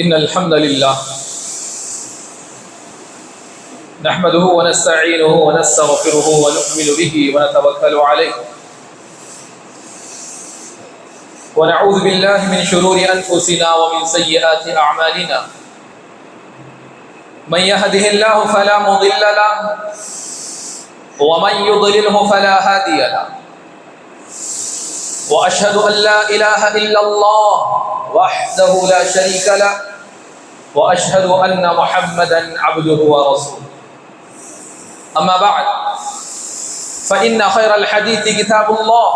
إن الحمد لله نحمده ونستعينه ونستغفره ونؤمن به ونتوكل عليه ونعوذ بالله من شرور أنفسنا ومن سيئات أعمالنا من يهده الله فلا مضل له ومن يضلله فلا هادي له وأشهد أن لا إله إلا الله وحده لا شريك له وأشهد أن محمدا عبده ورسوله أما بعد فإن خير الحديث كتاب الله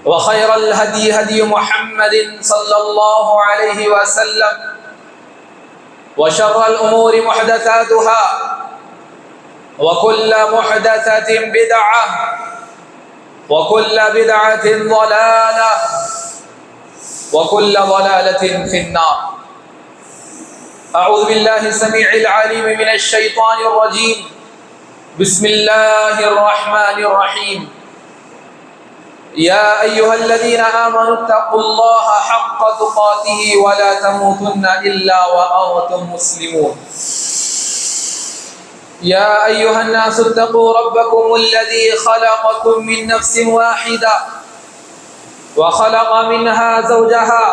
وخير الهدي هدي محمد صلى الله عليه وسلم وشر الأمور محدثاتها وكل محدثة بدعة وكل بدعة ضلالة وكل ضلالة في النار. أعوذ بالله السميع العليم من الشيطان الرجيم. بسم الله الرحمن الرحيم. يا أيها الذين آمنوا اتقوا الله حق تقاته ولا تموتن إلا وأنتم مسلمون. يا أيها الناس اتقوا ربكم الذي خلقكم من نفس واحدة وخلق منها زوجها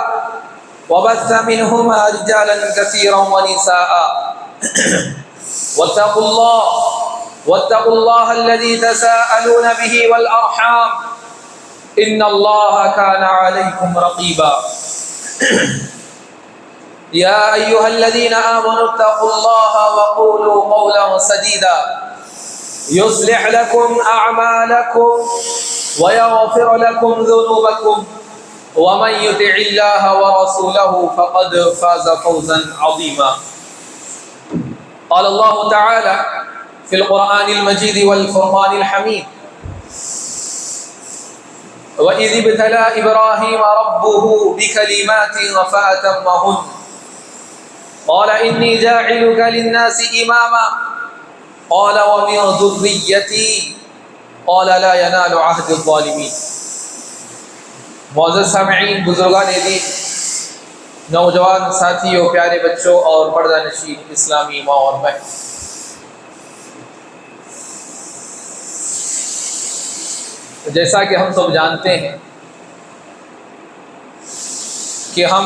وبث منهما رجالا كثيرا ونساء واتقوا الله الذي تساءلون به والأرحام إن الله كان عليكم رقيبا. يا أيها الذين آمنوا اتقوا الله وقولوا قولا سديدا يصلح لكم أعمالكم ويغفر لكم ذنوبكم ومن يطع الله ورسوله فقد فاز فوزا عظيما. قال الله تعالى في القرآن المجيد والفرقان الحميد: وإذ ابتلى إبراهيم ربه بكلمات فأتمهن قال إني جاعلك للناس إماما قال ومن ذريتي قال لا ينال عهد الظالمين. معزز سامعین، بزرگان دین، نوجوان ساتھیوں، پیارے بچوں اور پردہ نشین اسلامی ماں اور بہن، جیسا کہ ہم سب جانتے ہیں کہ ہم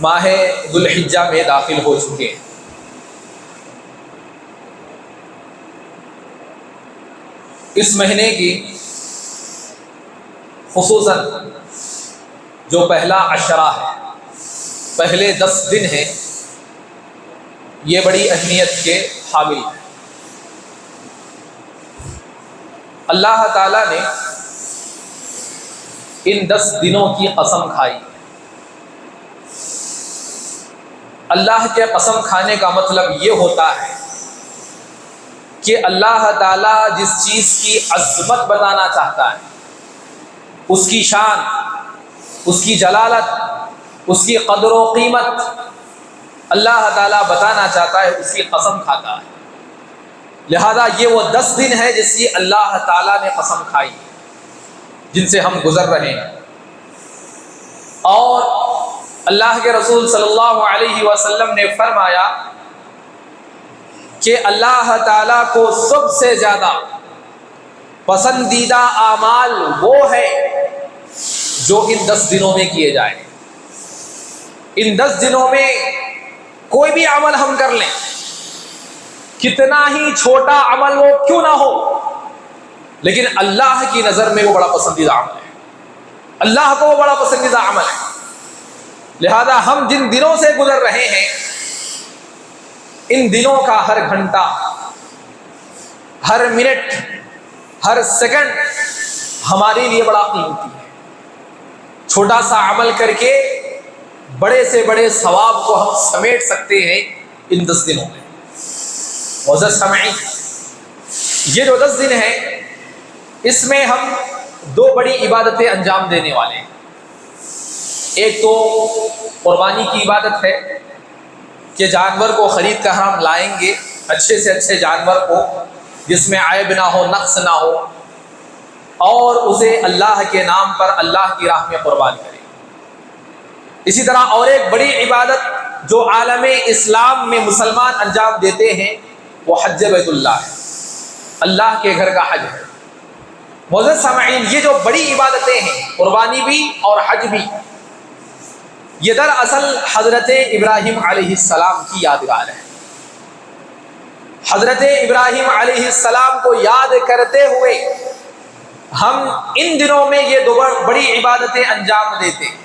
ماہ ذو الحجہ میں داخل ہو چکے ہیں. اس مہینے کی خصوصاً جو پہلا عشرہ ہے، پہلے 10 دن ہیں، یہ بڑی اہمیت کے حامل ہیں. اللہ تعالیٰ نے ان 10 دنوں کی قسم کھائی. اللہ کے قسم کھانے کا مطلب یہ ہوتا ہے کہ اللہ تعالیٰ جس چیز کی عظمت بتانا چاہتا ہے، اس کی شان، اس کی جلالت، اس کی قدر و قیمت اللہ تعالیٰ بتانا چاہتا ہے، اس کی قسم کھاتا ہے. لہذا یہ وہ 10 دن ہے جس کی اللہ تعالیٰ نے قسم کھائی، جن سے ہم گزر رہے ہیں. اور اللہ کے رسول صلی اللہ علیہ وسلم نے فرمایا کہ اللہ تعالیٰ کو سب سے زیادہ پسندیدہ اعمال وہ ہے جو ان 10 دنوں میں کیے جائیں. ان 10 دنوں میں کوئی بھی عمل ہم کر لیں، کتنا ہی چھوٹا عمل وہ کیوں نہ ہو، لیکن اللہ کی نظر میں وہ بڑا پسندیدہ عمل ہے، اللہ کو وہ بڑا پسندیدہ عمل ہے. لہذا ہم جن دنوں سے گزر رہے ہیں، ان دنوں کا ہر گھنٹہ، ہر منٹ، ہر سیکنڈ ہمارے لیے بڑا قیمتی ہے. چھوٹا سا عمل کر کے بڑے سے بڑے ثواب کو ہم سمیٹ سکتے ہیں ان 10 دنوں میں. معزز سامعین، یہ جو 10 دن ہیں، اس میں ہم 2 بڑی عبادتیں انجام دینے والے ہیں. ایک تو قربانی کی عبادت ہے کہ جانور کو خرید کر ہم لائیں گے، اچھے سے اچھے جانور کو جس میں عیب نہ ہو، نقص نہ ہو، اور اسے اللہ کے نام پر اللہ کی راہ میں قربان کرے. اسی طرح اور ایک بڑی عبادت جو عالم اسلام میں مسلمان انجام دیتے ہیں وہ حج بیت اللہ ہے، اللہ کے گھر کا حج ہے۔ معزز سامعین، یہ جو بڑی عبادتیں ہیں، قربانی بھی اور حج بھی، یہ دراصل حضرت ابراہیم علیہ السلام کی یادگار ہے۔ حضرت ابراہیم علیہ السلام کو یاد کرتے ہوئے ہم ان دنوں میں یہ دو بڑی عبادتیں انجام دیتے ہیں۔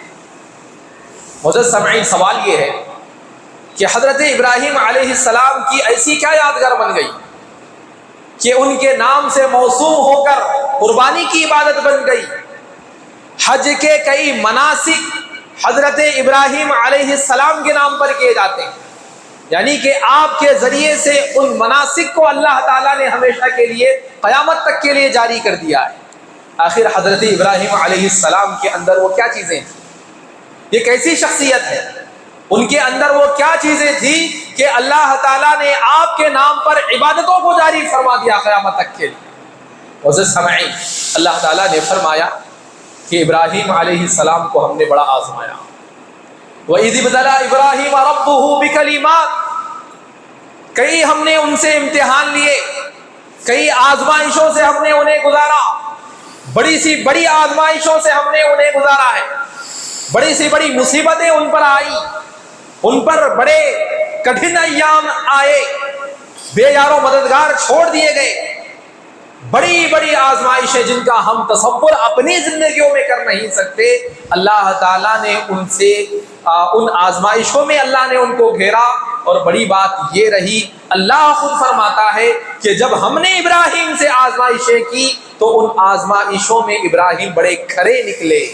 معزز سامعین، سوال یہ ہے کہ حضرت ابراہیم علیہ السلام کی ایسی کیا یادگار بن گئی کہ ان کے نام سے موسوم ہو کر قربانی کی عبادت بن گئی؟ حج کے کئی مناسک حضرت ابراہیم علیہ السلام کے نام پر کیے جاتے ہیں، یعنی کہ آپ کے ذریعے سے ان مناسک کو اللہ تعالیٰ نے ہمیشہ کے لیے، قیامت تک کے لیے جاری کر دیا ہے۔ آخر حضرت ابراہیم علیہ السلام کے اندر وہ کیا چیزیں تھیں؟ یہ کیسی شخصیت ہے؟ ان کے اندر وہ کیا چیزیں تھیں کہ اللہ تعالیٰ نے آپ کے نام پر عبادتوں کو جاری فرما دیا قیامت تک کے لیے؟ معزز سامعین، اللہ تعالیٰ نے فرمایا کہ ابراہیم علیہ السلام کو ہم نے بڑا آزمایا۔ وَإِذِ ابْتَلَىٰ إِبْرَاهِيمَ رَبُّهُ بِكَلِمَاتٍ، کئی ہم نے ان سے امتحان لیے، کئی آزمائشوں سے ہم نے انہیں گزارا، بڑی سی بڑی آزمائشوں سے ہم نے انہیں گزارا ہے، بڑی سی بڑی مصیبتیں ان پر آئی، ان پر بڑے کٹھن ایام آئے، بے یار و مددگار چھوڑ دیے گئے، بڑی بڑی آزمائشیں جن کا ہم تصور اپنی زندگیوں میں کر نہیں سکتے، اللہ تعالیٰ نے ان سے ان آزمائشوں میں اللہ نے ان کو گھیرا۔ اور بڑی بات یہ رہی، اللہ خود فرماتا ہے کہ جب ہم نے ابراہیم سے آزمائشیں کی تو ان آزمائشوں میں ابراہیم بڑے کھرے نکلے،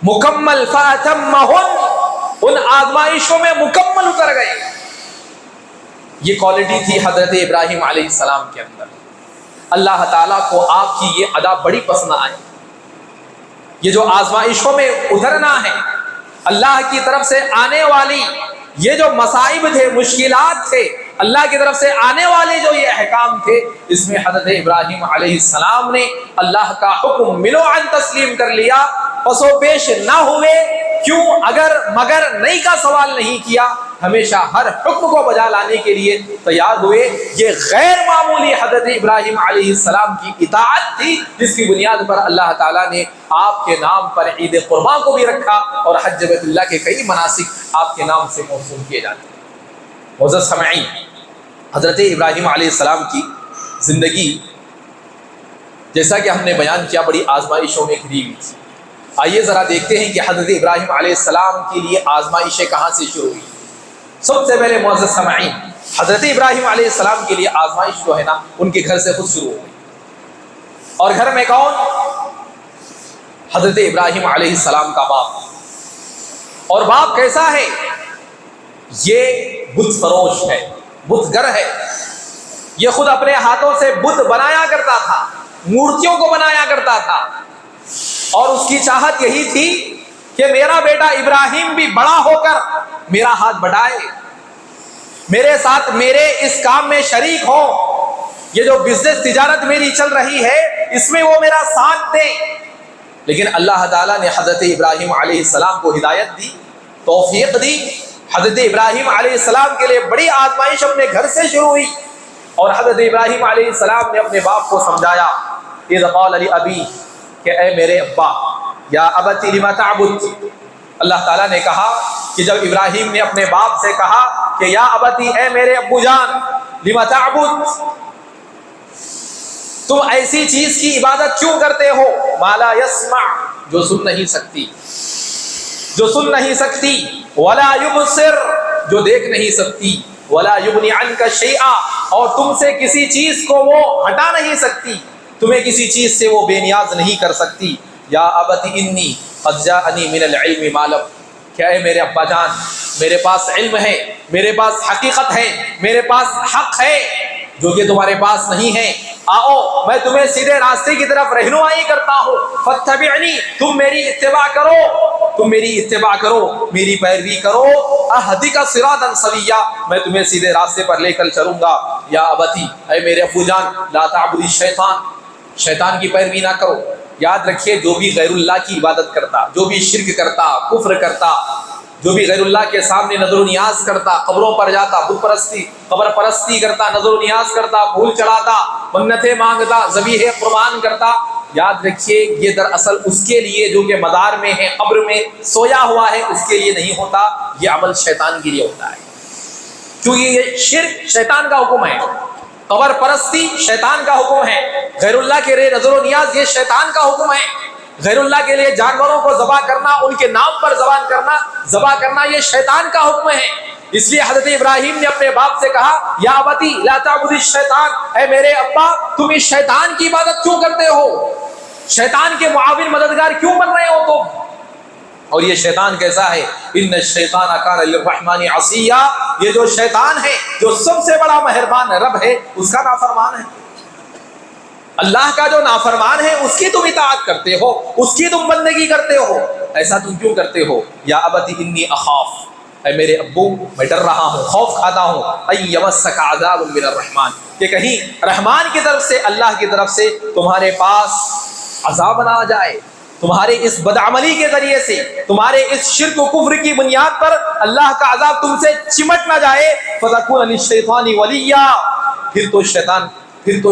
مکمل فَأَتَمَّهُنَّ، ان آزمائشوں میں مکمل اتر گئے۔ یہ کوالٹی تھی حضرت ابراہیم علیہ السلام کے اندر۔ اللہ تعالیٰ کو آپ کی یہ ادا بڑی پسند آئی۔ یہ جو آزمائشوں میں اترنا ہے، اللہ کی طرف سے آنے والی یہ جو مصائب تھے، مشکلات تھے، اللہ کی طرف سے آنے والے جو یہ احکام تھے، اس میں حضرت ابراہیم علیہ السلام نے اللہ کا حکم ملو عن تسلیم کر لیا، پس و پیش نہ ہوئے، کیوں اگر مگر نہیں کا سوال نہیں کیا، ہمیشہ ہر حکم کو بجا لانے کے لیے تیار ہوئے۔ یہ غیر معمولی حضرت ابراہیم علیہ السلام کی اطاعت تھی، جس کی بنیاد پر اللہ تعالیٰ نے آپ کے نام پر عید قرباں کو بھی رکھا اور حج بیت اللہ کے کئی مناسک آپ کے نام سے موسوم کیے جاتے ہیں۔ معزز سامعین، حضرت ابراہیم علیہ السلام کی زندگی جیسا کہ ہم نے بیان کیا بڑی آزمائشوں میں گھری ہوئی تھی۔ آئیے ذرا دیکھتے ہیں کہ حضرت ابراہیم علیہ السلام کے لیے آزمائشیں کہاں سے شروع ہوئی۔ سب سے پہلے معزز سامعین، حضرت ابراہیم علیہ السلام کے لیے آزمائش جو ہے نا، ان کے گھر سے خود شروع ہو گئی۔ اور گھر میں کون؟ حضرت ابراہیم علیہ السلام کا باپ۔ اور باپ کیسا ہے؟ یہ بت فروش ہے، بت گر ہے۔ یہ خود اپنے ہاتھوں سے بت بنایا کرتا تھا، مورتیوں کو بنایا کرتا تھا، اور اس کی چاہت یہی تھی کہ میرا بیٹا ابراہیم بھی بڑا ہو کر میرا ہاتھ بڑھائے، میرے ساتھ میرے اس کام میں شریک ہو، یہ جو بزنس تجارت میری چل رہی ہے اس میں وہ میرا ساتھ دے۔ لیکن اللہ تعالیٰ نے حضرت ابراہیم علیہ السلام کو ہدایت دی، توفیق دی۔ حضرت ابراہیم علیہ السلام کے لیے بڑی آزمائش اپنے گھر سے شروع ہوئی، اور حضرت ابراہیم علیہ السلام نے اپنے باپ کو سمجھایا، اذ قال لأبی، کہ اے میرے ابا، یا ابت لم تعبد۔ اللہ تعالیٰ نے کہا کہ جب ابراہیم نے اپنے باپ سے کہا کہ یا ابتی، اے میرے ابو جان، لم تعبد، تم ایسی چیز کی عبادت کیوں کرتے ہو، ما لا یسمع، جو سن نہیں سکتی، جو سن نہیں سکتی، ولا یبصر، جو دیکھ نہیں سکتی، ولا یغنی عنک شیئا، اور تم سے کسی چیز کو وہ ہٹا نہیں سکتی، تمہیں کسی چیز سے وہ بے نیاز نہیں کر سکتی۔ یا ابت انی قد جاءنی من العلم ما لم، کیا ہے میرے ابا جان، میرے پاس علم ہے، میرے پاس حقیقت ہے، میرے پاس حق ہے جو کہ تمہارے پاس نہیں ہے۔ آؤ میں تمہیں سیدھے راستے کی طرف رہنمائی کرتا ہوں، فاتبعنی، تم میری اتباع کرو، تم میری اتباع کرو، میری پیروی کرو، اہدک صراطا سویا، میں تمہیں سیدھے راستے پر لے کر چلوں گا۔ یا ابتی، اے میرے ابو جان، لا تعبد الشیطان، شیطان کی پیروی نہ کرو، یاد رکھیے جو بھی غیر اللہ کی عبادت کرتا، جو بھی شرک کرتا، کفر کرتا، جو بھی غیر اللہ کے سامنے نظر و نیاز کرتا، قبروں پر جاتا، بت پرستی قبر پرستی کرتا، نظر و نیاز کرتا، پھول چڑھاتا، منتیں مانگتا، ذبیحہ قربان کرتا، یاد رکھیے یہ دراصل اس کے لیے جو کہ مدار میں ہے، قبر میں سویا ہوا ہے، اس کے لیے نہیں ہوتا، یہ عمل شیطان کے لیے ہوتا ہے، کیونکہ یہ شرک شیطان کا حکم ہے، قبر پرستی شیطان کا حکم ہے، غیر اللہ کے لیے نظر و نیاز یہ شیطان کا حکم ہے، غیر اللہ کے لیے جانوروں کو ذبح کرنا، ان کے نام پر ذبح کرنا یہ شیطان کا حکم ہے۔ اس لیے حضرت ابراہیم نے اپنے باپ سے کہا یا ابتی لا تعبد الشیطان، اے میرے ابا تم اس شیطان کی عبادت کیوں کرتے ہو، شیطان کے معاون مددگار کیوں بن رہے ہو تم؟ اور یہ شیطان کیسا ہے؟ ان الشیطان کان للرحمن عصیا، یہ جو شیطان ہے جو سب سے بڑا مہربان رب ہے اس کا نافرمان ہے، اللہ کا جو نافرمان ہے اس کی تم اطاعت کرتے ہو، اس کی تم بندگی کرتے ہو، ایسا تم کیوں کرتے ہو؟ یا ابتی انی اخاف، اے میرے ابو میں ڈر رہا ہوں، خوف کھاتا ہوں، ان یمسک عذاب من الرحمن، کہ کہیں رحمان کی طرف سے، اللہ کی طرف سے تمہارے پاس عذاب نہ آ جائے، تمہارے اس بدعملی کے ذریعے سے، تمہارے اس شرک و کفر کی بنیاد پر اللہ کا عذاب تم سے چمٹ نہ جائے، فتکون للشیطان ولیا، پھر تو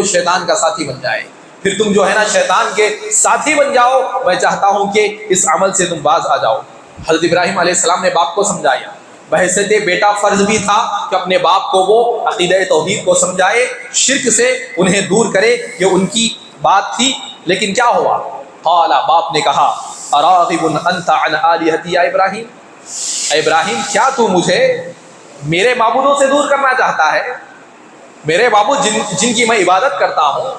شیطان کا ساتھی بن جائے، پھر تم جو ہے نا شیطان کے ساتھی بن جاؤ، میں چاہتا ہوں کہ اس عمل سے تم باز آ جاؤ۔ حضرت ابراہیم علیہ السلام نے باپ کو سمجھایا، بحیثیت بیٹا فرض بھی تھا کہ اپنے باپ کو وہ عقیدہ توحید کو سمجھائے، شرک سے انہیں دور کرے، یہ ان کی بات تھی، لیکن کیا ہوا؟ قال، باپ نے کہا اراغب انت عن آلہتی یا ابراہیم، اے ابراہیم کیا تو مجھے میرے معبودوں سے دور کرنا چاہتا ہے؟ میرے معبود جن کی میں عبادت کرتا ہوں،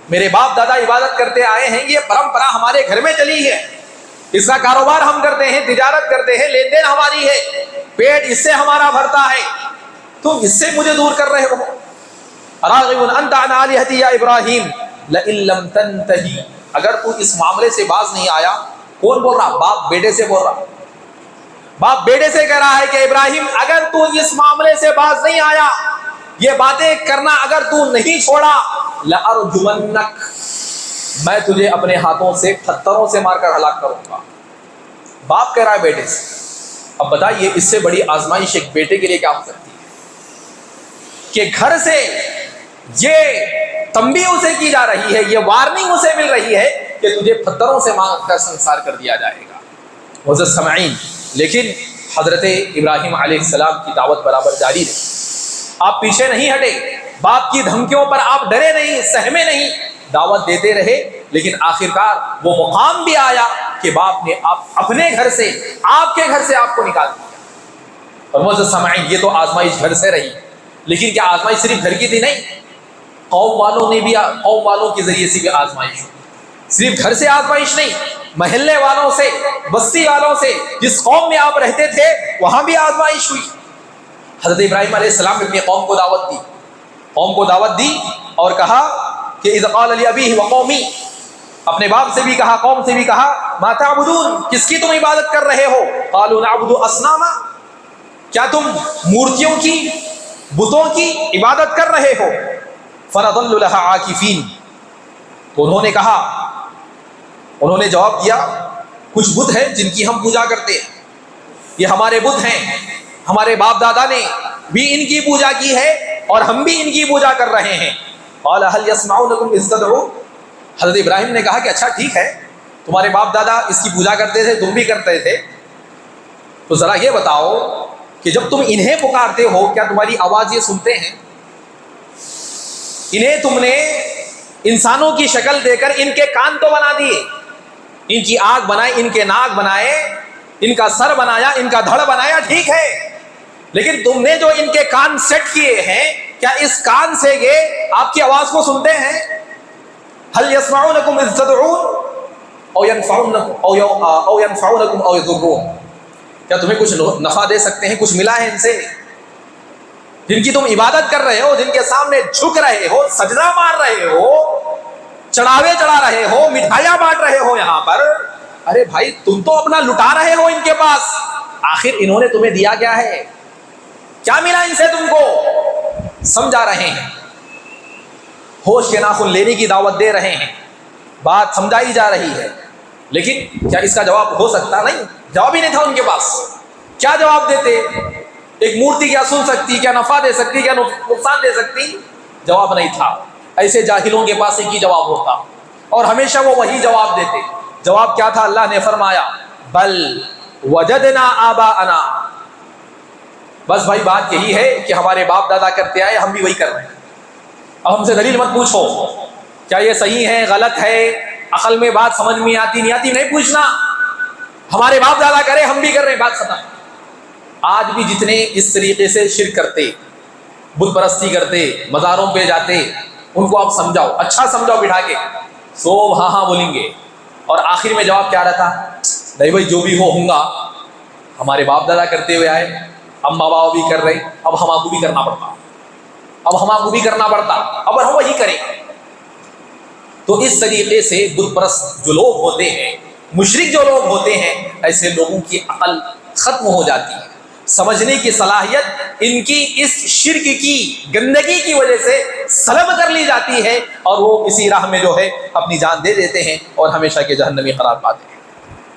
میرے باپ دادا عبادت کرتے آئے ہیں، یہ پرمپرا ہمارے گھر میں چلی ہے، اس کا کاروبار ہم کرتے ہیں، تجارت کرتے ہیں، لین دین ہماری ہے، پیٹ اس سے ہمارا بھرتا ہے، تم اس سے مجھے دور کر رہے ہو۔ اراغب انت عن آلہتی یا ابراہیم لئن لم تنتہی، اگر تو اس معاملے سے باز نہیں آیا، کون بول رہا؟ باپ بیٹے سے بول رہا، باپ بیٹے سے کہہ رہا ہے کہ ابراہیم اگر تو اس معاملے سے باز نہیں آیا، یہ باتیں کرنا اگر تو نہیں چھوڑا، لأرجمنک، میں تجھے اپنے ہاتھوں سے پتھروں سے مار کر ہلاک کروں گا۔ باپ کہہ رہا ہے بیٹے سے۔ اب بتائیے اس سے بڑی آزمائش ایک بیٹے کے لیے کیا ہو سکتی ہے کہ گھر سے یہ تنبیہ اسے کی جا رہی ہے، یہ وارننگ اسے مل رہی ہے کہ تجھے پتھروں سے مار کر سنسار کر دیا جائے گا۔ معزز سامعین، لیکن حضرت ابراہیم علیہ السلام کی دعوت برابر جاری رہی، آپ پیچھے نہیں ہٹے، باپ کی دھمکیوں پر آپ ڈرے نہیں، سہمے نہیں، دعوت دیتے رہے، لیکن آخرکار وہ مقام بھی آیا کہ باپ نے اپنے گھر سے، آپ کے گھر سے آپ کو نکال دیا۔ اور معزز سامعین، یہ تو آزمائش گھر سے رہی، لیکن کیا آزمائش صرف گھر کی تھی؟ نہیں، قوم والوں کے ذریعے سے بھی آزمائش ہوئی، صرف گھر سے آزمائش نہیں، محلے والوں سے، بستی والوں سے، جس قوم میں آپ رہتے تھے وہاں بھی آزمائش ہوئی۔ حضرت ابراہیم علیہ السلام نے اپنی قوم کو دعوت دی اور کہا کہ اذ قال لأبیہ وقومی، اپنے باپ سے بھی کہا، قوم سے بھی کہا، ما تعبدون، کس کی تم عبادت کر رہے ہو؟ قالوا نعبد اصناما، کیا تم مورتیوں کی، بتوں کی عبادت کر رہے ہو؟ فنظل لها عاکفین، تو انہوں نے جواب دیا کچھ بت ہیں جن کی ہم پوجا کرتے ہیں، یہ ہمارے بت ہیں، ہمارے باپ دادا نے بھی ان کی پوجا کی ہے اور ہم بھی ان کی پوجا کر رہے ہیں۔ قال هل يسمعونكم اذ تدعون، حضرت ابراہیم نے کہا کہ اچھا ٹھیک ہے، تمہارے باپ دادا اس کی پوجا کرتے تھے، تم بھی کرتے تھے، تو ذرا یہ بتاؤ کہ جب تم انہیں پکارتے ہو کیا تمہاری آواز یہ سنتے ہیں؟ انہیں تم نے انسانوں کی شکل دے کر ان کے کان تو بنا دیے، ان کی آنکھ بنائے، ان کے ناک بنائے، ان کا سر بنایا، ان کا دھڑ بنایا، ٹھیک ہے، لیکن تم نے جو ان کے کان سیٹ کیے ہیں، کیا اس کان سے یہ آپ کی آواز کو سنتے ہیں؟ هل يسمعونكم اذ تدعون او ينفعونكم او يضرون، کیا تمہیں کچھ نفع دے سکتے ہیں؟ کچھ ملا ہے ان سے؟ جن کی تم عبادت کر رہے ہو، جن کے سامنے جھک رہے ہو، سجدہ مار رہے ہو، چڑھاوے چڑھا رہے ہو، مٹھائیاں بانٹ رہے ہو یہاں پر، ارے بھائی تم تو اپنا لٹا رہے ہو ان کے پاس، آخر انہوں نے تمہیں دیا کیا ہے؟ کیا ملا ان سے تم کو؟ سمجھا رہے ہیں، ہوش کے ناخن لینے کی دعوت دے رہے ہیں، بات سمجھائی جا رہی ہے، لیکن کیا اس کا جواب ہو سکتا؟ نہیں، جواب ہی نہیں تھا ان کے پاس۔ کیا جواب دیتے؟ ایک مورتی کیا سن سکتی، کیا نفع دے سکتی، کیا نقصان دے سکتی؟ جواب نہیں تھا۔ ایسے جاہلوں کے پاس ایک ہی جواب ہوتا اور ہمیشہ وہ وہی جواب دیتے۔ جواب کیا تھا؟ اللہ نے فرمایا بل وجدنا آباءنا، بس بھائی بات یہی ہے کہ ہمارے باپ دادا کرتے آئے، ہم بھی وہی کر رہے ہیں۔ اب ہم سے دلیل مت پوچھو، کیا یہ صحیح ہے غلط ہے، عقل میں بات سمجھ میں آتی نہیں آتی، نہیں پوچھنا، ہمارے باپ دادا کرے ہم بھی کر رہے ہیں، بات ختم۔ آج بھی جتنے اس طریقے سے شرک کرتے، بت پرستی کرتے، مزاروں پہ جاتے، ان کو آپ سمجھاؤ، اچھا سمجھاؤ بٹھا کے، سو ہاں ہاں بولیں گے، اور آخر میں جواب کیا رہتا؟ نہیں بھائی جو بھی ہوں گا، ہمارے باپ دادا کرتے ہوئے آئے، اما بابا بھی کر رہے، اب ہم کو بھی کرنا پڑتا، اب ہم کو بھی کرنا پڑتا، اب ہم وہی کریں۔ تو اس طریقے سے بت پرست جو لوگ ہوتے ہیں، مشرک جو لوگ ہوتے ہیں، ایسے لوگوں کی عقل ختم ہو جاتی ہے، سمجھنے کی صلاحیت ان کی اس شرک کی گندگی کی وجہ سے سلب کر لی جاتی ہے، اور وہ اسی راہ میں جو ہے اپنی جان دے دیتے ہیں اور ہمیشہ کے جہنمی قرار پاتے ہیں۔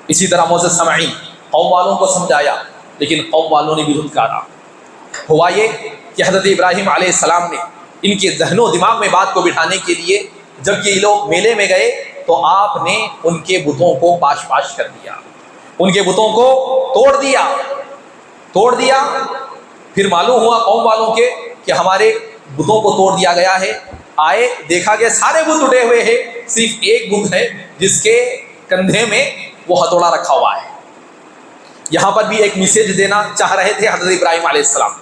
اسی طرح معزز سامعین، قوم والوں کو سمجھایا لیکن قوم والوں نے بھی دھتکارا۔ ہوا یہ کہ حضرت ابراہیم علیہ السلام نے ان کے ذہن و دماغ میں بات کو بٹھانے کے لیے جب یہ لوگ میلے میں گئے تو آپ نے ان کے بتوں کو پاش پاش کر دیا، ان کے بتوں کو توڑ دیا۔ پھر معلوم ہوا قوم والوں کے کہ ہمارے بتوں کو توڑ دیا گیا ہے۔ آئے دیکھا کہ سارے بت اٹھے ہوئے ہیں، صرف ایک بت ہے جس کے کندھے میں وہ ہتھوڑا رکھا ہوا ہے۔ یہاں پر بھی ایک میسج دینا چاہ رہے تھے حضرت ابراہیم علیہ السلام،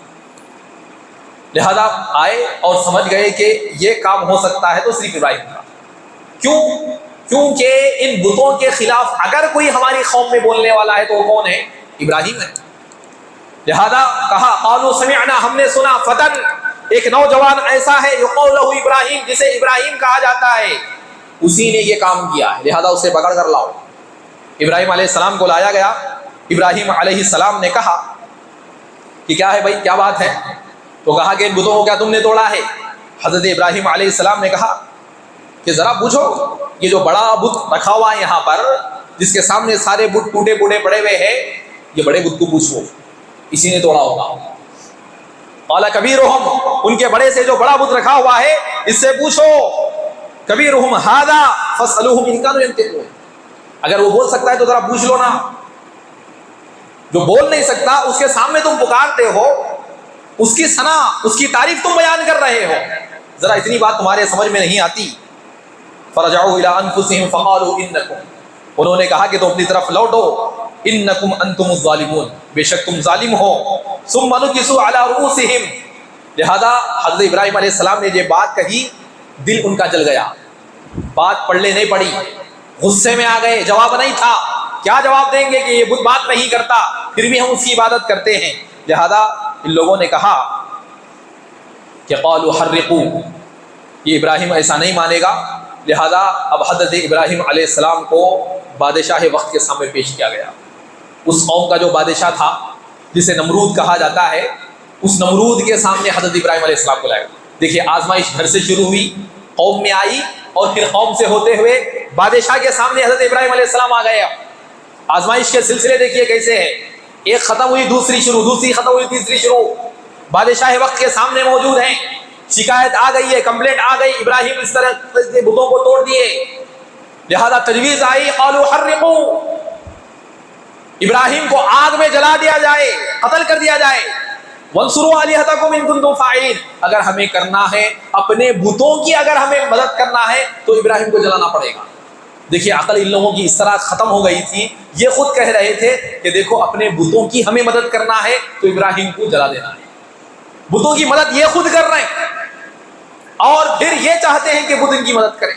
لہذا آئے اور سمجھ گئے کہ یہ کام ہو سکتا ہے تو صرف ابراہیم کا۔ کیونکہ ان بتوں کے خلاف اگر کوئی ہماری قوم میں بولنے والا ہے تو وہ کون ہے؟ ابراہیم ہے۔ لہذا کہا قالوا سمعنا، ہم نے سنا، فتن، ایک نوجوان ایسا ہے یقال لہ ابراہیم، جسے ابراہیم کہا جاتا ہے، اسی نے یہ کام کیا ہے، لہذا اسے پکڑ کر لاؤ۔ ابراہیم علیہ السلام کو لایا گیا۔ ابراہیم علیہ السلام نے کہا کہ کیا ہے بھائی، کیا بات ہے؟ تو کہا کہ ان بتوں کو کیا تم نے توڑا ہے؟ حضرت ابراہیم علیہ السلام نے کہا کہ ذرا پوچھو، یہ جو بڑا بت رکھا ہوا ہے یہاں پر، جس کے سامنے سارے بت ٹوٹے پوٹے پڑے ہوئے ہیں، یہ بڑے بت کو پوچھو، اسی نے توڑا ہوگا۔ قال کبیرہم، ان کے بڑے سے جو بڑا بت رکھا ہوا ہے اس سے پوچھو، کبیرہم ھذا فاسألوہم ان کانوا ینطقون، اگر وہ بول سکتا ہے تو ذرا پوچھ لو نا، جو بول نہیں سکتا اس کے سامنے تم پکارتے ہو، اس کی ثنا، اس کی تعریف تم بیان کر رہے ہو، ذرا اتنی بات تمہارے سمجھ میں نہیں آتی؟ فرجعوا الی انفسہم فقالوا انکم، انہوں نے کہا کہ تم اپنی طرف لوٹو، انکم انتم الظالمون، بے شک تم ظالم ہو۔ ثم نکسوا علی رؤوسہم، لہذا حضرت ابراہیم علیہ السلام نے یہ بات کہی، دل ان کا جل گیا، بات پڑھ لے نہیں پڑی، غصے میں آ گئے، جواب نہیں تھا، کیا جواب دیں گے کہ یہ بت بات نہیں کرتا پھر بھی ہم اس کی عبادت کرتے ہیں۔ لہذا ان لوگوں نے کہا کہ قالوا حرقوا، یہ ابراہیم ایسا نہیں مانے گا، لہذا اب حضرت ابراہیم علیہ السلام کو بادشاہ وقت کے سامنے پیش کیا گیا۔ اس قوم کا جو بادشاہ تھا جسے نمرود کہا جاتا ہے، اس نمرود کے سامنے حضرت ابراہیم علیہ السلام کو لایا۔ دیکھیے آزمائش گھر سے شروع ہوئی، قوم میں آئی، اور پھر قوم سے ہوتے ہوئے بادشاہ کے سامنے حضرت ابراہیم علیہ السلام آ گئے۔ آزمائش کے سلسلے دیکھیے کیسے ہیں، ایک ختم ہوئی دوسری شروع، دوسری ختم ہوئی تیسری شروع، بادشاہ وقت کے سامنے موجود ہیں، شکایت آ گئی ہے، کمپلینٹ آ گئی، ابراہیم اس طرح کے بتوں کو توڑ دیے، لہذا تجویز آئی قالوا حرقوا، ابراہیم کو آگ میں جلا دیا جائے، قتل کر دیا جائے، وانصروا آلہتکم ان کنتم فاعلین، اگر ہمیں کرنا ہے اپنے بتوں کی، اگر ہمیں مدد کرنا ہے تو ابراہیم کو جلانا پڑے گا۔ دیکھیے عقل ان لوگوں کی اس طرح ختم ہو گئی تھی، یہ خود کہہ رہے تھے کہ دیکھو اپنے بتوں کی ہمیں مدد کرنا ہے تو ابراہیم کو جلا دینا ہے، بتوں کی مدد یہ خود کر رہے ہیں، اور پھر یہ چاہتے ہیں کہ بت ان کی مدد کریں،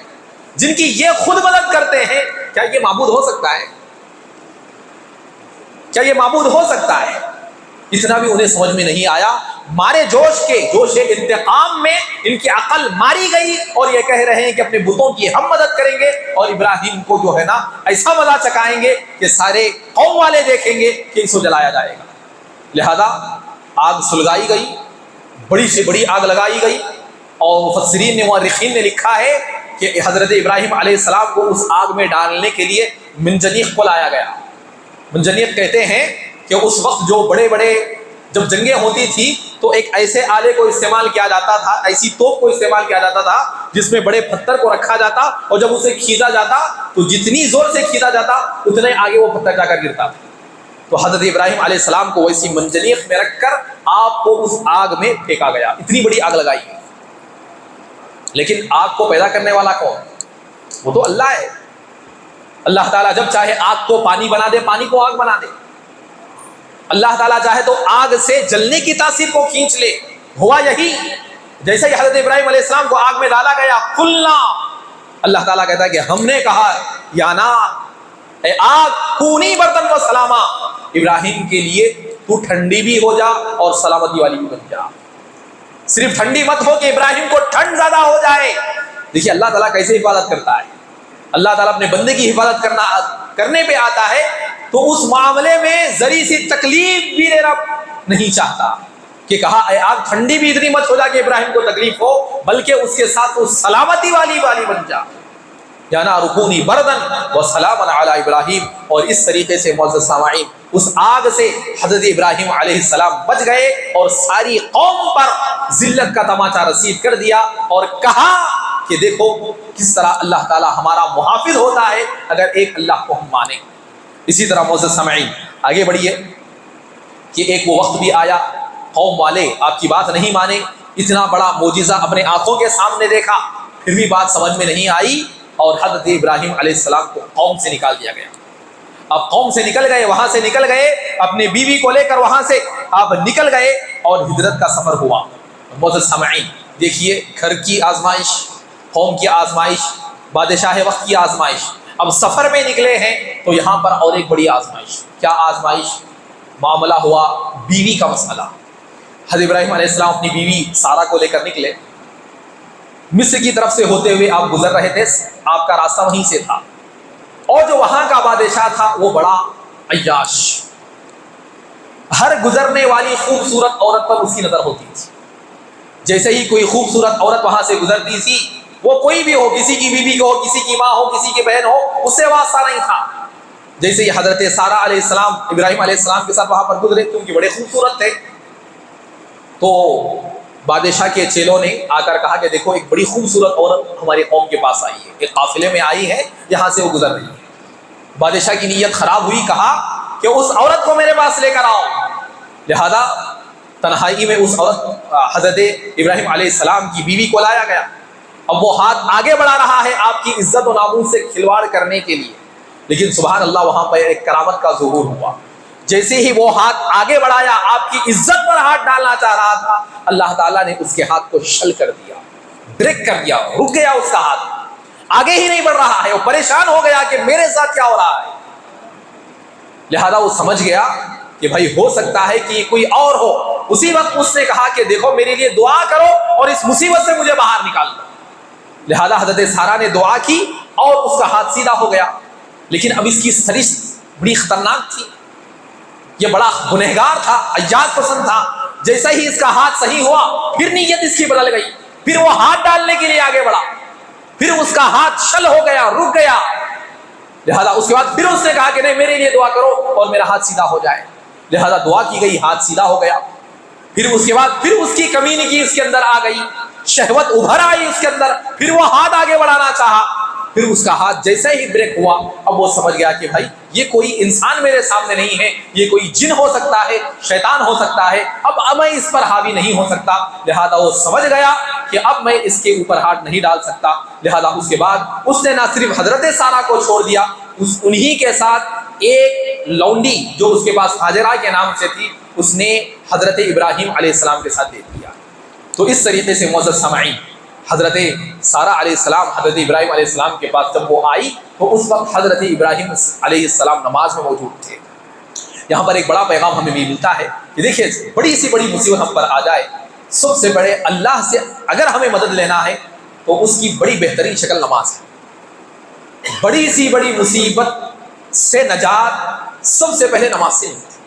جن کی یہ خود مدد کرتے ہیں۔ کیا یہ معبود ہو سکتا ہے؟ کیا یہ معبود ہو سکتا ہے؟ اتنا بھی انہیں سمجھ میں نہیں آیا، مارے جوش انتقام میں ان کی عقل ماری گئی، اور یہ کہہ رہے ہیں کہ اپنے بتوں کی ہم مدد کریں گے، اور ابراہیم کو جو ہے نا ایسا مزہ چکائیں گے کہ سارے قوم والے دیکھیں گے کہ اس کو جلایا جائے گا۔ لہذا آگ سلگائی گئی، بڑی سے بڑی آگ لگائی گئی، اور مفسرین نے، مورخین نے لکھا ہے کہ حضرت ابراہیم علیہ السلام کو اس آگ میں ڈالنے کے لیے منجنیق کو لایا گیا۔ منجنیق کہتے ہیں کہ اس وقت جو بڑے بڑے جب جنگیں ہوتی تھی تو ایک ایسے آلے کو استعمال کیا جاتا تھا، ایسی توپ کو استعمال کیا جاتا تھا جس میں بڑے پتھر کو رکھا جاتا، اور جب اسے کھینچا جاتا تو جتنی زور سے کھینچا جاتا اتنے آگے وہ پتھر جا کر گرتا تھا۔ تو حضرت ابراہیم علیہ السلام کو ویسی منجنیق میں رکھ کر آپ کو اس آگ میں پھینکا گیا، اتنی بڑی آگ لگائی گئی۔ لیکن آگ کو پیدا کرنے والا کون؟ وہ تو اللہ ہے۔ اللہ تعالیٰ جب چاہے آگ کو پانی بنا دے، پانی کو آگ بنا دے۔ اللہ تعالیٰ چاہے تو آگ سے جلنے کی تاثیر کو کھینچ لے۔ ہوا یہی، جیسے ہی حضرت ابراہیم علیہ السلام کو آگ میں ڈالا گیا، قلنا، اللہ تعالیٰ کہتا ہے کہ ہم نے کہا یا نار، اے آگ، کونی بردن و سلاما، ابراہیم کے لیے تو ٹھنڈی بھی ہو جا اور سلامتی والی بھی بن جا۔ صرف ٹھنڈی مت ہو کہ ابراہیم کو ٹھنڈ زیادہ ہو جائے۔ دیکھیے اللہ تعالیٰ کیسے حفاظت کرتا ہے۔ اللہ تعالیٰ اپنے بندے کی حفاظت کرنے پہ آتا ہے تو اس معاملے میں ذری سی تکلیف بھی لینا نہیں چاہتا، کہ کہا اے آگ ٹھنڈی بھی اتنی مت ہو جا کہ ابراہیم کو تکلیف ہو، بلکہ اس کے ساتھ تو سلامتی والی بن جا۔ یا نار کونی بردن و سلاما علی ابراہیم۔ اور اس طریقے سے معزز سامعین اس آگ سے حضرت ابراہیم علیہ السلام بچ گئے اور ساری قوم پر ذلت کا تماچا رسید کر دیا، اور کہا کہ دیکھو کس طرح اللہ تعالیٰ ہمارا محافظ ہوتا ہے اگر ایک اللہ کو ہم مانیں۔ اسی طرح معزز سامعین آگے بڑھیے کہ ایک وہ وقت بھی آیا قوم والے آپ کی بات نہیں مانے، اتنا بڑا معجزہ اپنے آنکھوں کے سامنے دیکھا، پھر بھی بات سمجھ میں نہیں آئی، اور حضرت ابراہیم علیہ السلام کو قوم سے نکال دیا گیا۔ اب قوم سے نکل گئے، وہاں سے نکل گئے، اپنے بیوی کو لے کر وہاں سے آپ نکل گئے اور ہجرت کا سفر ہوا۔ معزز سامعین دیکھیے گھر کی آزمائش، قوم کی آزمائش، بادشاہ وقت کی آزمائش، اب سفر میں نکلے ہیں تو یہاں پر اور ایک بڑی آزمائش۔ کیا آزمائش؟ معاملہ ہوا بیوی کا مسئلہ۔ حضرت ابراہیم علیہ السلام اپنی بیوی سارہ کو لے کر نکلے، مصر کی طرف سے ہوتے ہوئے آپ گزر رہے تھے، آپ کا راستہ وہیں سے تھا، اور جو وہاں کا بادشاہ تھا وہ بڑا عیاش، ہر گزرنے والی خوبصورت عورت پر اس کی نظر ہوتی تھی۔ جیسے ہی کوئی خوبصورت عورت وہاں سے گزرتی تھی، وہ کوئی بھی ہو، کسی کی بیوی ہو، کسی کی ماں ہو، کسی کی بہن ہو، اس سے واسطہ نہیں تھا۔ جیسے ہی حضرت سارہ علیہ السلام ابراہیم علیہ السلام کے ساتھ وہاں پر گزرے کیونکہ بڑے خوبصورت تھے، تو بادشاہ کے چیلوں نے آ کر کہا کہ دیکھو ایک بڑی خوبصورت عورت ہماری قوم کے پاس آئی ہے، ایک قافلے میں آئی ہے، یہاں سے وہ گزر رہی ہے۔ بادشاہ کی نیت خراب ہوئی، کہا کہ اس عورت کو میرے پاس لے کر آؤ۔ لہذا تنہائی میں اس عورت حضرت ابراہیم علیہ السلام کی بیوی کو لایا گیا۔ اب وہ ہاتھ آگے بڑھا رہا ہے آپ کی عزت و ناموس سے کھلواڑ کرنے کے لیے، لیکن سبحان اللہ وہاں پر ایک کرامت کا ظہور ہوا۔ جیسے ہی وہ ہاتھ آگے بڑھایا، آپ کی عزت پر ہاتھ ڈالنا چاہ رہا تھا، اللہ تعالیٰ نے اس کے ہاتھ کو شل کر دیا، بریک کر دیا، رک گیا اس کا ہاتھ، آگے ہی نہیں بڑھ رہا ہے۔ وہ پریشان ہو گیا کہ میرے ساتھ کیا ہو رہا ہے۔ لہذا وہ سمجھ گیا کہ بھائی ہو سکتا ہے کہ یہ کوئی اور ہو۔ اسی وقت اس نے کہا کہ دیکھو میرے لیے دعا کرو اور اس مصیبت سے مجھے باہر نکال دو۔ لہذا حضرت سارہ نے دعا کی اور اس کا ہاتھ سیدھا ہو گیا۔ لیکن اب اس کی سرش بڑی خطرناک تھی، یہ بڑا گنہگار تھا، عیاش پسند تھا۔ جیسا ہی اس کا ہاتھ صحیح ہوا، پھر نیت اس کی بدل گئی، پھر وہ ہاتھ ڈالنے کے لیے آگے بڑھا، پھر اس کا ہاتھ شل ہو گیا، رک گیا۔ لہذا اس کے بعد پھر اس نے کہا کہ نہیں میرے لیے دعا کرو اور میرا ہاتھ سیدھا ہو جائے۔ لہذا دعا کی گئی، ہاتھ سیدھا ہو گیا۔ پھر اس کے بعد پھر اس کی کمینگی اس کے اندر آ گئی، شہوت ابھر آئی اس کے اندر، پھر وہ ہاتھ آگے بڑھانا چاہا، پھر اس کا ہاتھ جیسے ہی بریک ہوا، اب وہ سمجھ گیا کہ بھائی یہ کوئی انسان میرے سامنے نہیں ہے، یہ کوئی جن ہو سکتا ہے، شیطان ہو سکتا ہے، اب میں اس پر حاوی نہیں ہو سکتا۔ لہذا وہ سمجھ گیا کہ اب میں اس کے اوپر ہاتھ نہیں ڈال سکتا۔ لہذا اس کے بعد اس نے نہ صرف حضرت سارہ کو چھوڑ دیا، انہی کے ساتھ ایک لونڈی جو اس کے پاس ہاجرہ کے نام سے تھی، اس نے حضرت ابراہیم علیہ السلام کے ساتھ دے دیا۔ تو اس طریقے سے معزز سامعین حضرت سارہ علیہ السلام حضرت ابراہیم علیہ السلام کے پاس جب وہ آئی تو اس وقت حضرت ابراہیم علیہ السلام نماز میں موجود تھے۔ یہاں پر ایک بڑا پیغام ہمیں بھی ملتا ہے کہ دیکھیے بڑی سی بڑی مصیبت ہم پر آ جائے، سب سے بڑے اللہ سے اگر ہمیں مدد لینا ہے تو اس کی بڑی بہترین شکل نماز ہے۔ بڑی سی بڑی مصیبت سے نجات سب سے پہلے نماز سے ملتی ہے۔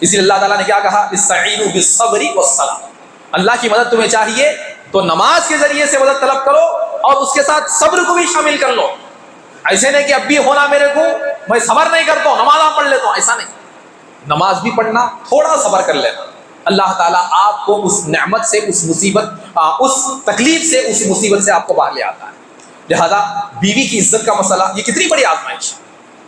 اسی لیے اللہ تعالیٰ نے کیا کہا، استعینوا بالصبر والصلاۃ، اللہ کی مدد تمہیں چاہیے تو نماز کے ذریعے سے مدد طلب کرو اور اس کے ساتھ صبر کو بھی شامل کر لو. ایسے نہیں کہ اب بھی ہونا میرے کو میں صبر نہیں کرتا ہوں نماز پڑھ لیتا ہوں, ایسا نہیں. نماز بھی پڑھنا, تھوڑا صبر کر لینا. اللہ تعالیٰ آپ کو اس نعمت سے, اس مصیبت, اس تکلیف سے, اس مصیبت سے آپ کو باہر لے آتا ہے. لہذا بیوی کی عزت کا مسئلہ یہ کتنی بڑی آزمائش ہے.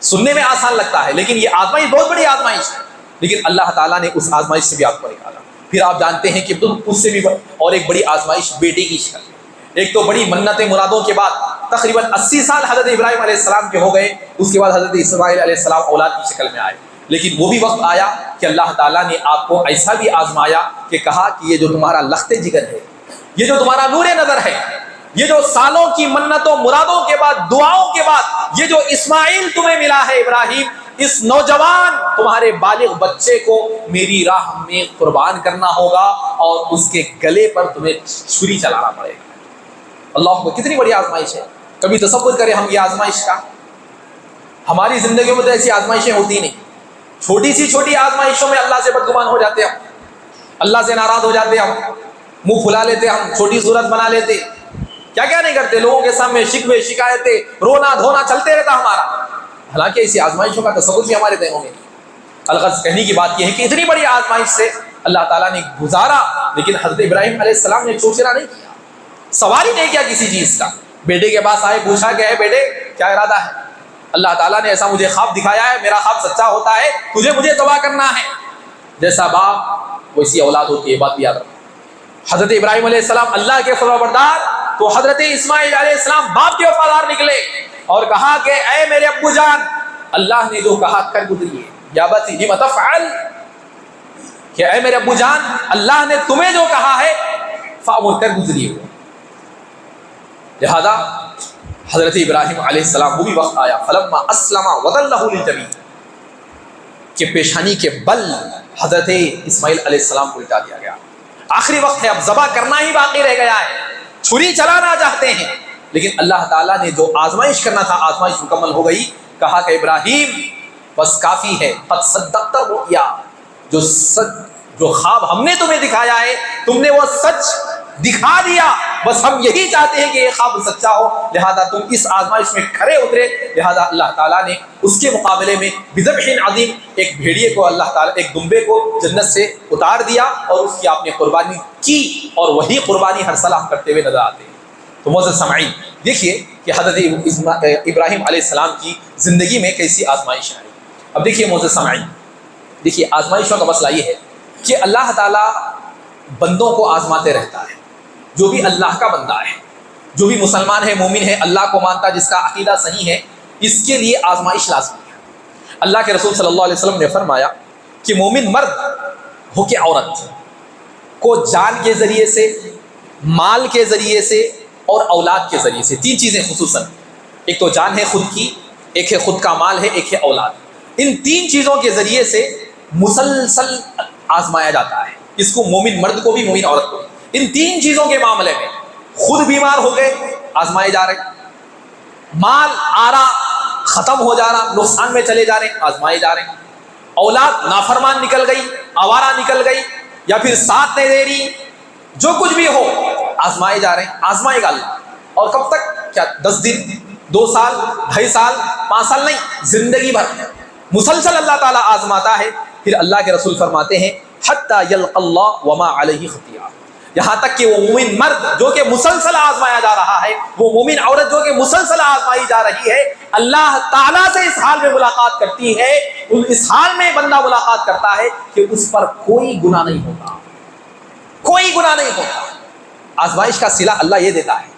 سننے میں آسان لگتا ہے لیکن یہ آزمائش بہت بڑی آزمائش ہے. لیکن اللہ تعالیٰ نے اس آزمائش سے بھی آپ کو نکالا. پھر آپ جانتے ہیں کہ تم اس سے بھی اور ایک بڑی آزمائش بیٹے کی شکل. ایک تو بڑی منتیں مرادوں کے بعد تقریباً 80 سال حضرت ابراہیم علیہ السلام کے ہو گئے, اس کے بعد حضرت اسماعیل علیہ السلام اولاد کی شکل میں آئے. لیکن وہ بھی وقت آیا کہ اللہ تعالیٰ نے آپ کو ایسا بھی آزمایا کہ کہا کہ یہ جو تمہارا لخت جگر ہے, یہ جو تمہارا نور نظر ہے, یہ جو سالوں کی منتوں مرادوں کے بعد دعاؤں کے بعد یہ جو اسماعیل تمہیں ملا ہے ابراہیم, اس نوجوان تمہارے بالغ بچے کو میری راہ میں قربان کرنا ہوگا اور اس کے گلے پر تمہیں چھری چلانا پڑے گا. اللہ کو کتنی بڑی آزمائش ہے. کبھی تصور کریں ہم یہ آزمائش کا. ہماری زندگیوں میں تو ایسی آزمائشیں ہوتی نہیں. چھوٹی سی چھوٹی آزمائشوں میں اللہ سے بدگمان ہو جاتے ہم, اللہ سے ناراض ہو جاتے ہم, منہ پھلا لیتے ہم, چھوٹی صورت بنا لیتے, کیا کیا نہیں کرتے, لوگوں کے سامنے شکوے شکایتیں رونا دھونا چلتے رہتا ہمارا. حالانکہ ایسی آزمائشوں کا تصور بھی ہمارے ذہنوں میں نہیں. الغرض کہنے کی بات یہ ہے کہ اتنی بڑی آزمائش سے اللہ تعالیٰ نے گزارا, لیکن حضرت ابراہیم علیہ السلام نے چوچلا نہیں کیا, سوال ہی نہیں کیا کسی چیز کا. بیٹے کے پاس آئے, پوچھا کہ اے بیٹے کیا ارادہ ہے. اللہ تعالیٰ نے ایسا مجھے خواب دکھایا ہے, میرا خواب سچا ہوتا ہے, تجھے مجھے تباہ کرنا ہے. جیسا باپ ویسی اولاد ہوتی ہے, بات بھی یاد رکھو. حضرت ابراہیم علیہ السلام اللہ کے فرمانبردار, تو حضرت اسماعیل علیہ السلام باپ کے وفادار نکلے اور کہا کہ اے میرے ابو جان, اللہ نے جو کہا کر گزریے. یا بتی لم تفعل, کہ اے میرے ابو جان اللہ نے تمہیں جو کہا ہے فامر کر گزریے. لہذا حضرت ابراہیم علیہ السلام وہ بھی وقت آیا, فلما اسلم وتلہ للجبین, کہ پیشانی کے بل حضرت اسماعیل علیہ السلام کو لٹا دیا گیا. آخری وقت ہے, اب ذبح کرنا ہی باقی رہ گیا ہے, چھری چلانا چاہتے ہیں. لیکن اللہ تعالیٰ نے جو آزمائش کرنا تھا آزمائش مکمل ہو گئی. کہا کہ ابراہیم بس کافی ہے, قد صدقت الرؤیا, جو خواب ہم نے تمہیں دکھایا ہے تم نے وہ سچ دکھا دیا. بس ہم یہی چاہتے ہیں کہ یہ خواب سچا ہو, لہذا تم اس آزمائش میں کھڑے اترے. لہذا اللہ تعالیٰ نے اس کے مقابلے میں بذبح عظیم, ایک بھیڑیے کو اللہ تعالیٰ, ایک دمبے کو جنت سے اتار دیا اور اس کی آپ نے قربانی کی, اور وہی قربانی ہر سال ہم کرتے ہوئے نظر آتے ہیں. تو معزز سامعین دیکھیے کہ حضرت ابراہیم علیہ السلام کی زندگی میں کیسی آزمائش آئی. اب دیکھیے معزز سامعین, دیکھیے آزمائشوں کا مسئلہ یہ ہے کہ اللہ تعالیٰ بندوں کو آزماتے رہتا ہے. جو بھی اللہ کا بندہ ہے, جو بھی مسلمان ہے, مومن ہے, اللہ کو مانتا, جس کا عقیدہ صحیح ہے, اس کے لیے آزمائش لازمی ہے. اللہ کے رسول صلی اللہ علیہ وسلم نے فرمایا کہ مومن مرد ہو کے عورت کو جان کے ذریعے سے, مال کے ذریعے سے اور اولاد کے ذریعے سے, 3 چیزیں خصوصاً, ایک تو جان ہے خود کی, ایک ہے خود کا مال ہے, ایک ہے اولاد. ان 3 چیزوں کے ذریعے سے مسلسل آزمایا جاتا ہے. اس کو مومن مرد کو بھی, مومن عورت کو بھی. ان 3 چیزوں کے معاملے میں خود بیمار ہو گئے, آزمائے جا رہے, مال آ رہا ختم ہو جا رہا, نقصان میں چلے جا رہے, آزمائے جا رہے, اولاد نافرمان نکل گئی, آوارہ نکل گئی, یا پھر ساتھ نہیں دے رہی, جو کچھ بھی ہو آزمائے جا رہے ہیں. آزمائے گا اللہ. اور کب تک؟ کیا 10 دن, 2 سال, 2.5 سال, 5 سال نہیں, زندگی بھر مسلسل اللہ تعالیٰ آزماتا ہے. پھر اللہ کے رسول فرماتے ہیں حتی یلقى اللہ وما علیہ خطیئہ, یہاں تک کہ وہ مومن مرد جو کہ مسلسل آزمایا جا رہا ہے, وہ مومن عورت جو کہ مسلسل آزمائی جا رہی ہے, اللہ تعالیٰ سے اس حال میں ملاقات کرتی ہے, اس حال میں بندہ ملاقات کرتا ہے کہ اس پر کوئی گناہ نہیں ہوتا, کوئی گناہ نہیں ہوتا. آزمائش کا صلہ اللہ یہ دیتا ہے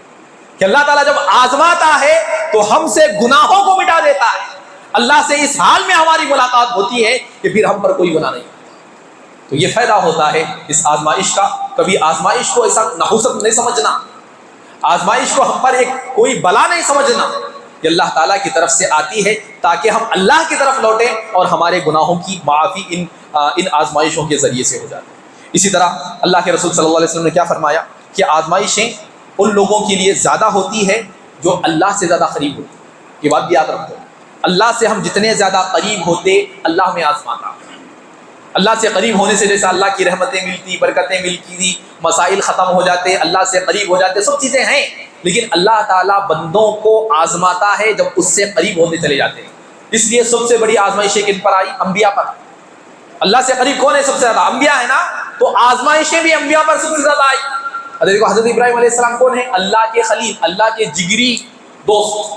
کہ اللہ تعالیٰ جب آزماتا ہے تو ہم سے گناہوں کو مٹا دیتا ہے. اللہ سے اس حال میں ہماری ملاقات ہوتی ہے کہ پھر ہم پر کوئی گناہ نہیں ہوتا. تو یہ فائدہ ہوتا ہے اس آزمائش کا. کبھی آزمائش کو ایسا نحوست نہیں سمجھنا, آزمائش کو ہم پر ایک کوئی بلا نہیں سمجھنا, کہ اللہ تعالیٰ کی طرف سے آتی ہے تاکہ ہم اللہ کی طرف لوٹیں اور ہمارے گناہوں کی معافی ان آزمائشوں کے ذریعے سے ہو جاتی ہے. اسی طرح اللہ کے رسول صلی اللہ علیہ وسلم نے کیا فرمایا کہ آزمائشیں ان لوگوں کے لیے زیادہ ہوتی ہے جو اللہ سے زیادہ قریب ہوتی ہے. یہ بات بھی یاد رکھو, اللہ سے ہم جتنے زیادہ قریب ہوتے اللہ ہمیں آزماتا. اللہ سے قریب ہونے سے جیسا اللہ کی رحمتیں ملتی, برکتیں ملتی, مسائل ختم ہو جاتے، اللہ سے قریب ہو جاتے، سب چیزیں ہیں، لیکن اللہ تعالیٰ بندوں کو آزماتا ہے جب اس سے قریب ہوتے چلے جاتے ہیں۔ اس لیے سب سے بڑی آزمائشیں کن پر آئی؟ انبیاء پر۔ اللہ سے قریب کون ہے سب سے زیادہ؟ انبیاء ہے نا، تو آزمائشیں بھی انبیاء پر سب سے زیادہ آئی۔ حضرت ابراہیم علیہ السلام کون ہے؟ اللہ کے خلیل، اللہ کے جگری دوست۔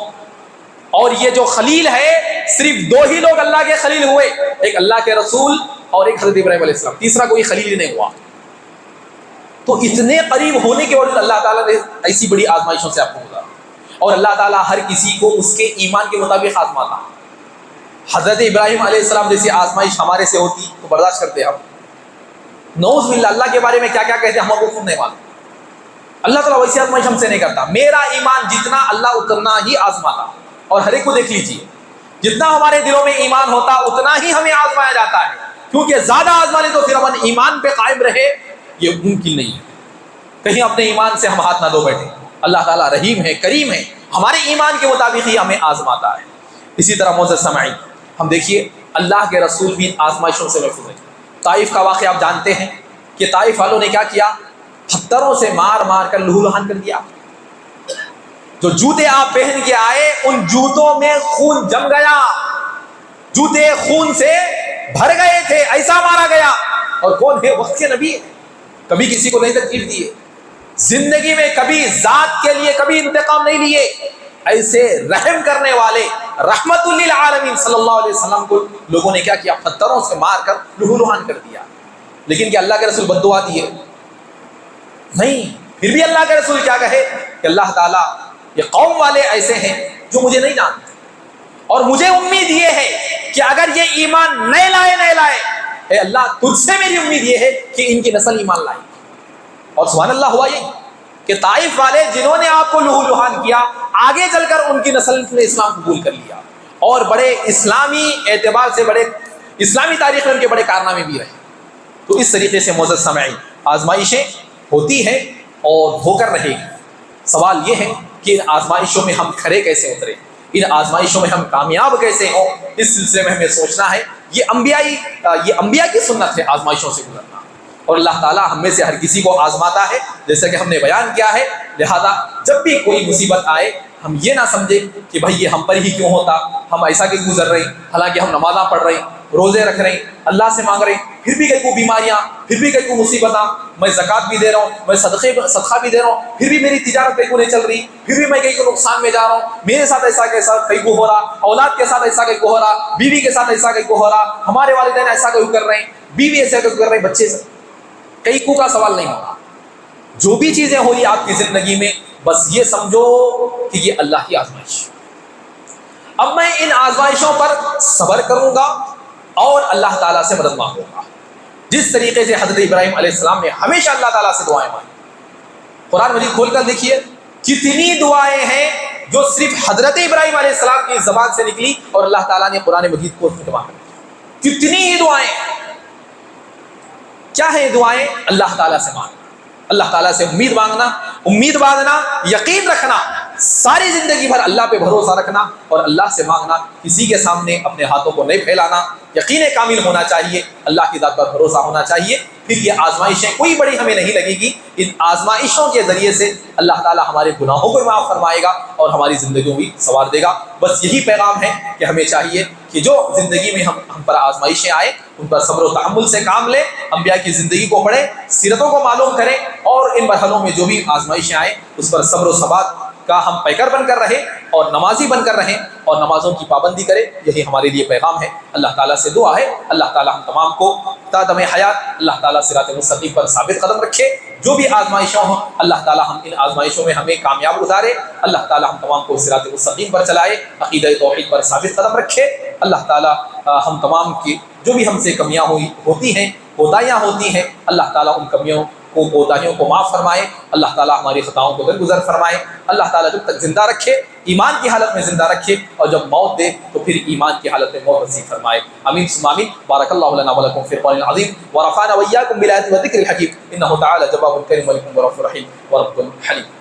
اور یہ جو خلیل ہے، صرف دو ہی لوگ اللہ کے خلیل ہوئے، ایک اللہ کے رسول اور ایک حضرت ابراہیم علیہ السلام، تیسرا کوئی خلیل ہی نہیں ہوا۔ تو اتنے قریب ہونے کے باوجود اللہ تعالیٰ نے ایسی بڑی آزمائشوں سے آپ کو گزارا، اور اللہ تعالیٰ ہر کسی کو اس کے ایمان کے مطابق آزماتا۔ حضرت ابراہیم علیہ السلام جیسی آزمائش ہمارے سے ہوتی تو برداشت کرتے ہم؟ نعوذ باللہ، اللہ کے بارے میں کیا کیا کہتے ہیں ہم کو خود نہیں معلوم۔ اللہ تعالیٰ ویسی آزمائش ہم سے نہیں کرتا۔ میرا ایمان جتنا، اللہ اتنا ہی آزماتا۔ اور ہر ایک کو دیکھ لیجیے، جتنا ہمارے دلوں میں ایمان ہوتا اتنا ہی ہمیں آزمایا جاتا ہے، کیونکہ زیادہ آزما لے تو پھر ہم ایمان پہ قائم رہے یہ ممکن نہیں ہے۔ کہیں اپنے ایمان سے ہم ہاتھ نہ دھو بیٹھے۔ اللہ تعالیٰ رحیم ہے، کریم ہے، ہمارے ایمان کے مطابق ہی ہمیں آزماتا ہے۔ اسی طرح معزز سامعین، ہم دیکھیے اللہ کے رسول بھی آزمائشوں سے محفوظ ہیں۔ طائف کا واقعہ آپ جانتے ہیں کہ طائف والوں نے کیا کیا؟ پتھروں سے مار مار کر لہو لہان کر دیا۔ جو جوتے آپ پہن کے آئے ان جوتوں میں خون جم گیا، جوتے خون سے بھر گئے تھے، ایسا مارا گیا۔ اور کون ہے؟ وقت کے نبی ہے، کبھی کسی کو نہیں تکلیف دیے، زندگی میں کبھی ذات کے لیے کبھی انتقام نہیں لیے، ایسے رحم کرنے والے رحمت للعالمین صلی اللہ علیہ وسلم کو لوگوں نے کیا کیا؟ پتھروں سے مار کر لہو لہان کر دیا۔ لیکن کیا اللہ کے رسول بد دعا دیے؟ نہیں۔ پھر بھی اللہ کے رسول کیا کہے کہ اللہ تعالیٰ یہ قوم والے ایسے ہیں جو مجھے نہیں جانتے، اور مجھے امید یہ ہے کہ اگر یہ ایمان نئے لائے اے اللہ تجھ سے میری امید یہ ہے کہ ان کی نسل ایمان لائے۔ اور سبحان اللہ، ہوا یہ کہ طائف والے جنہوں نے آپ کو لہو لہان کیا، آگے چل کر ان کی نسل نے اسلام قبول کر لیا، اور بڑے اسلامی اعتبار سے، بڑے اسلامی تاریخ میں ان کے بڑے کارنامے بھی رہے۔ تو اس طریقے سے معزز سامعین، آزمائشیں ہوتی ہیں اور ہو کر رہے گی۔ سوال یہ ہے کہ ان آزمائشوں میں ہم کھڑے کیسے اتریں، ان آزمائشوں میں ہم کامیاب کیسے ہوں، اس سلسلے میں ہمیں سوچنا ہے۔ یہ انبیاء کی سنت ہے آزمائشوں سے گزرنا، اور اللہ تعالیٰ ہم میں سے ہر کسی کو آزماتا ہے، جیسا کہ ہم نے بیان کیا ہے۔ لہذا جب بھی کوئی مصیبت آئے ہم یہ نہ سمجھیں کہ بھائی یہ ہم پر ہی کیوں ہوتا، ہم ایسا کیوں گزر رہے ہیں، حالانکہ ہم نمازاں پڑھ رہے ہیں، روزے رکھ رہے ہیں، اللہ سے مانگ رہے ہیں، پھر بھی کئی کو بیماریاں، پھر بھی کئی کو مصیبتاں، میں زکوٰۃ بھی دے رہا ہوں، میں صدقہ بھی دے رہا ہوں، پھر بھی میری تجارت کئی کو نہیں چل رہی، پھر بھی میں کئی کو نقصان میں جا رہا ہوں، میرے ساتھ ایسا کیسا کئی کو ہو رہا، اولاد کے ساتھ ایسا کئی کو ہو رہا، بیوی کے ساتھ ایسا کئی کو ہو رہا، ہمارے والدین ایسا کئی کر رہے ہیں، بیوی ایسا کئی کر رہے ہیں، بچے سے کئی کو کا سوال نہیں ہوگا۔ جو بھی چیزیں ہو رہی آپ کی زندگی میں، بس یہ سمجھو کہ یہ اللہ کی آزمائش۔ اب میں ان آزمائشوں پر صبر کروں گا اور اللہ تعالیٰ سے مدد مانگوں گا، جس طریقے سے حضرت ابراہیم علیہ السلام نے ہمیشہ اللہ تعالیٰ سے دعائیں مانگی۔ قرآن مجید کھول کر دیکھیے، کتنی دعائیں ہیں جو صرف حضرت ابراہیم علیہ السلام کی زبان سے نکلی اور اللہ تعالیٰ نے قرآن مجید کو ترجمہ کر دیا۔ کتنی ہی دعائیں، کیا ہے یہ دعائیں؟ اللہ تعالیٰ سے مانگنا، اللہ تعالیٰ سے امید مانگنا، امید باندھنا، یقین رکھنا، ساری زندگی بھر اللہ پہ بھروسہ رکھنا اور اللہ سے مانگنا، کسی کے سامنے اپنے ہاتھوں کو نہیں پھیلانا، یقین کامل ہونا چاہیے، اللہ کی ذات پر بھروسہ ہونا چاہیے۔ پھر یہ آزمائشیں کوئی بڑی ہمیں نہیں لگے گی، ان آزمائشوں کے ذریعے سے اللہ تعالیٰ ہمارے گناہوں کو معاف فرمائے گا اور ہماری زندگیوں بھی سنوار دے گا۔ بس یہی پیغام ہے کہ ہمیں چاہیے کہ جو زندگی میں ہم پر آزمائشیں آئیں ان پر صبر و تحمل سے کام لیں، انبیاء کی زندگی کو پڑھیں، سیرتوں کو معلوم کریں، اور ان مرحلوں میں جو بھی آزمائشیں آئیں اس پر صبر و ثبات کا ہم پیکر بن کر رہیں اور نمازی بن کر رہیں اور نمازوں کی پابندی کریں۔ یہی ہمارے لیے پیغام ہے۔ اللہ تعالیٰ سے دعا ہے اللہ تعالیٰ ہم تمام کو تا دم حیات اللہ تعالیٰ صراط مستقیم پر ثابت قدم رکھے۔ جو بھی آزمائشوں ہوں اللہ تعالیٰ ہم ان آزمائشوں میں ہمیں کامیاب گزارے، اللہ تعالیٰ ہم تمام کو صراط مستقیم پر چلائے، عقیدہ توحید پر ثابت قدم رکھے۔ اللہ تعالیٰ ہم تمام کی جو بھی ہم سے کمیاں ہوتی ہیں، کوتاہیاں ہوتی ہیں، اللہ تعالیٰ ان کمیوں کو، کوتاہیوں کو معاف فرمائے، اللہ تعالیٰ ہماری خطاؤں کو درگزر فرمائے، اللہ تعالیٰ جب تک زندہ رکھے ایمان کی حالت میں زندہ رکھے، اور جب موت دے تو پھر ایمان کی حالت میں موت نصیب فرمائے۔ آمین ثم آمین۔ بارک اللہ لنا ولکم فی القرآن العظیم ورفعنا وإياکم بالآیات والذکر الحکیم، انہ تعالی جواد کریم ملک غفور رحیم ورب حلیم۔